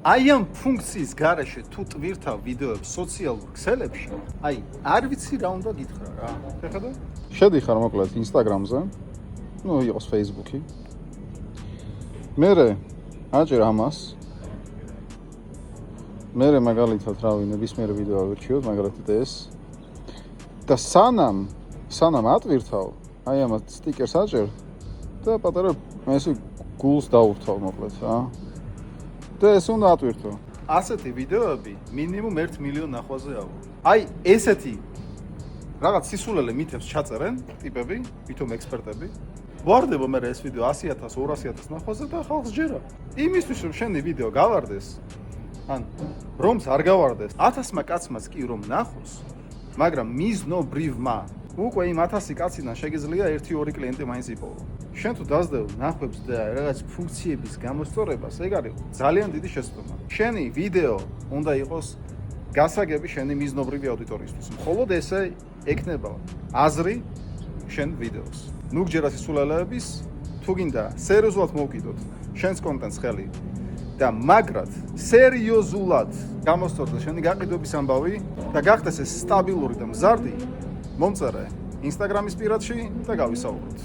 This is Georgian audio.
აი ამ ფუნქციის გარეშე თუ ტვირთავ ვიდეოებს სოციალურ ქსელებში, აი არ ვიცი რა უნდა გითხრა რა. შეხედე? შედიხარ მოკლედ Instagram-ზე. ნუ იყოს Facebook-ი. მერე აჭერ ამას. მერე მაგალითად რავი ნებისმიერ ვიდეო ავირჩიოთ, მაგალითად ეს. და სანამ ატვირთავ, აი ამას სტიკერს აჭერ და პატარა ესე გულს დაურთავ მოკლედ რა. და ეს უნდა ატვირთო. ასეთი ვიდეოები მინიმუმ 1 მილიონ ნახვაზე ავა. აი ესეთი რაღაც სისულელე მითებს ჩაწერენ ტიპები, ვითომ ექსპერტები. ვარდება მე ეს ვიდეო 100,000, 200,000 ნახვაზე და ხალხს ჯერა. იმისთვის რომ შენი ვიდეო გავარდეს, ან რომს არ გავარდეს, 1000-მა კაცმაც კი რომ ნახოს, მაგრამ მიზნობრივმა უკვე იმ 1000 კაციდან შეგიძლია 1-2 კლიენტი მაინც იპოვო. შენ თუ დაძდევ ნახვებს და რაღაც ფუნქციების გამოსწორებას, ეგ არის ძალიან დიდი შეცდომა. შენი ვიდეო უნდა იყოს გასაგები შენი მიზნობრივი აუდიტორიისთვის. მხოლოდ ესე ექნება აზრი შენ ვიდეოს. ნუ გჯერა სისულელეების, თუ გინდა სერიოზულად მოვკიდოთ შენს კონტენტს ხელი და მაგრად სერიოზულად გამოსწორდა შენი გაყიდვების ამბავი და გახდეს ეს სტაბილური და მზარდი, მომწერე Instagram-ის პირადში და გავისაუბროთ.